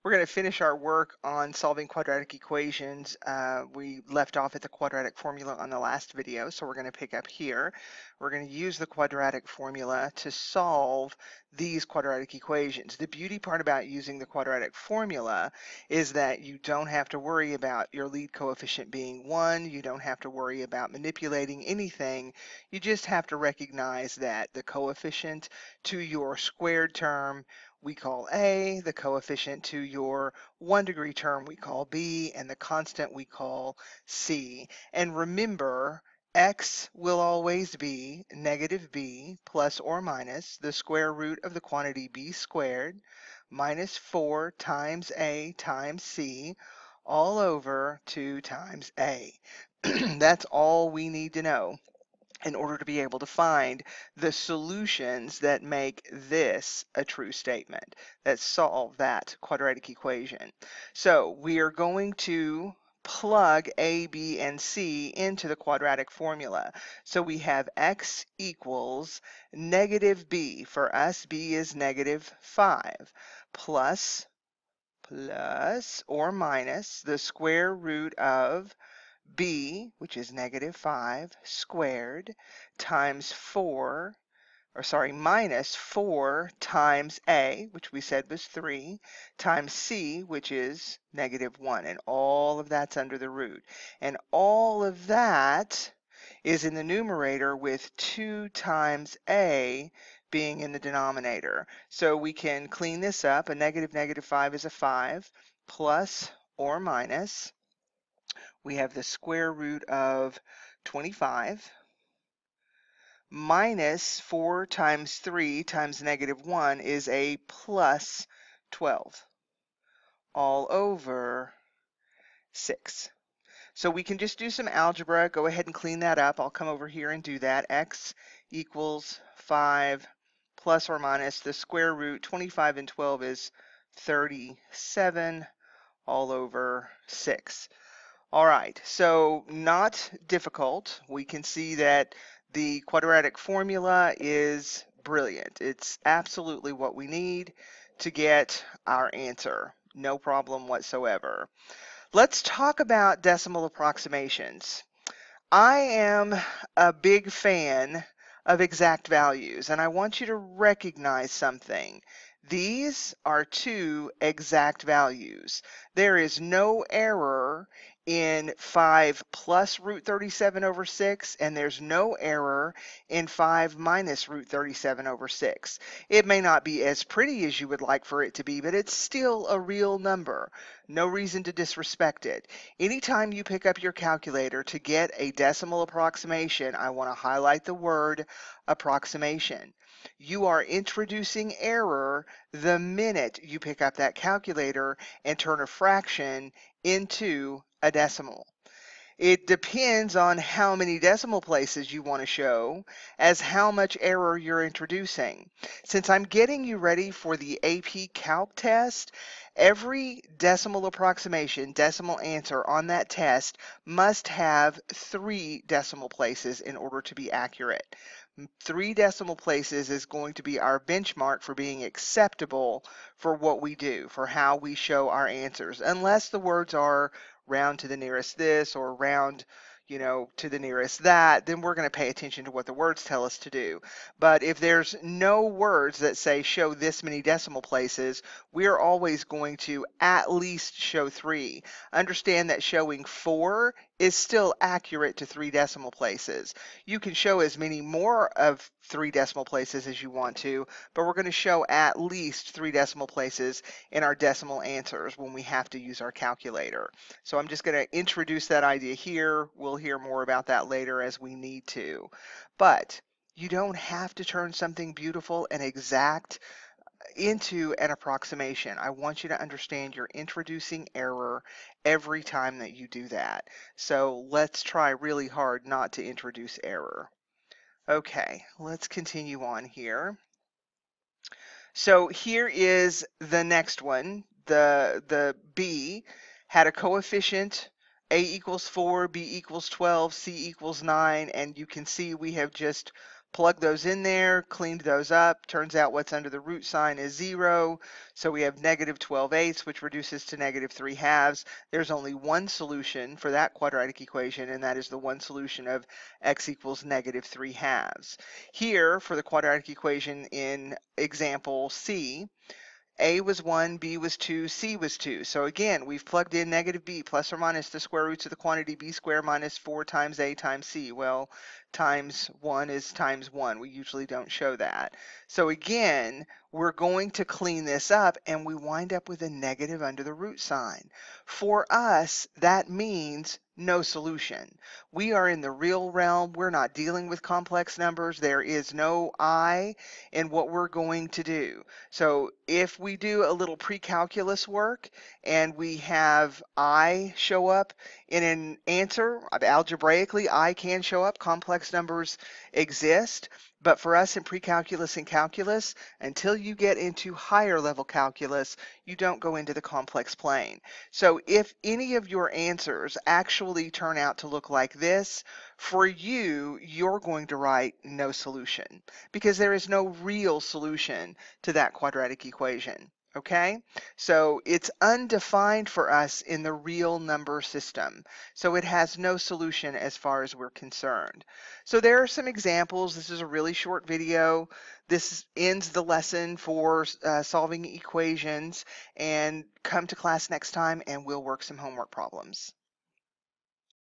We're going to finish our work on solving quadratic equations. We left off at the quadratic formula on the last video, so we're going to pick up here. We're going to use the quadratic formula to solve these quadratic equations. The beauty part about using the quadratic formula is that you don't have to worry about your lead coefficient being 1. You don't have to worry about manipulating anything. You just have to recognize that the coefficient to your squared term we call A, the coefficient to your 1-degree term we call B, and the constant we call C. And remember, x will always be negative b plus or minus the square root of the quantity b squared minus 4 times a times c all over 2 times a. That's all we need to know in order to be able to find the solutions that make this a true statement, that solve that quadratic equation. So we are going to plug A, B, and C into the quadratic formula. So we have x equals negative b. For us, b is negative 5, plus or minus the square root of b, which is negative 5 squared, times minus 4 times a, which we said was 3, times c, which is negative 1. And all of that's under the root. And all of that is in the numerator with 2 times a being in the denominator. So we can clean this up. A negative 5 is a 5, plus or minus. We have the square root of 25 minus 4 times 3 times negative 1 is a plus 12 all over 6. So we can just do some algebra. Go ahead and clean that up. I'll come over here and do that. X equals 5 plus or minus the square root. 25 and 12 is 37 all over 6. All right, so not difficult. We can see that the quadratic formula is brilliant. It's absolutely what we need to get our answer. No problem whatsoever. Let's talk about decimal approximations. I am a big fan of exact values, and I want you to recognize something. These are two exact values. There is no error in 5 plus root 37 over 6, and there's no error in 5 minus root 37 over 6. It may not be as pretty as you would like for it to be, but it's still a real number. No reason to disrespect it. Anytime you pick up your calculator to get a decimal approximation, I want to highlight the word approximation. You are introducing error the minute you pick up that calculator and turn a fraction into a decimal. It depends on how many decimal places you want to show as how much error you're introducing. Since I'm getting you ready for the AP Calc test, every decimal approximation, decimal answer on that test must have 3 decimal places in order to be accurate. 3 decimal places is going to be our benchmark for being acceptable for what we do, for how we show our answers, unless the words are round to the nearest this or round, to the nearest that, then we're going to pay attention to what the words tell us to do. But if there's no words that say show this many decimal places, we're always going to at least show 3. Understand that showing 4 is still accurate to 3 decimal places. You can show as many more of 3 decimal places as you want to, but we're going to show at least 3 decimal places in our decimal answers when we have to use our calculator. So I'm just going to introduce that idea here. We'll hear more about that later as we need to. But you don't have to turn something beautiful and exact into an approximation. I want you to understand you're introducing error every time that you do that. So let's try really hard not to introduce error. Okay, let's continue on here. So here is the next one. The B had a coefficient A equals 4, B equals 12, C equals 9, and you can see we have just Plug those in there, cleaned those up. Turns out what's under the root sign is 0. So we have negative 12/8, which reduces to negative 3/2. There's only one solution for that quadratic equation, and that is the one solution of x equals negative 3/2. Here, for the quadratic equation in example C, a was 1, B was 2, C was 2. So again, we've plugged in negative B plus or minus the square roots of the quantity B squared minus 4 times A times C. Well, times 1 is times 1. We usually don't show that. So again, we're going to clean this up and we wind up with a negative under the root sign. For us, that means no solution. We are in the real realm. We're not dealing with complex numbers. There is no I in what we're going to do. So if we do a little pre-calculus work and we have I show up in an answer, algebraically I can show up, complex numbers exist, but for us in pre-calculus and calculus, until you get into higher level calculus, you don't go into the complex plane. So if any of your answers actually turn out to look like this, for you, you're going to write no solution because there is no real solution to that quadratic equation. Okay, so it's undefined for us in the real number system. So it has no solution as far as we're concerned. So there are some examples. This is a really short video. This ends the lesson for solving equations, and come to class next time and we'll work some homework problems.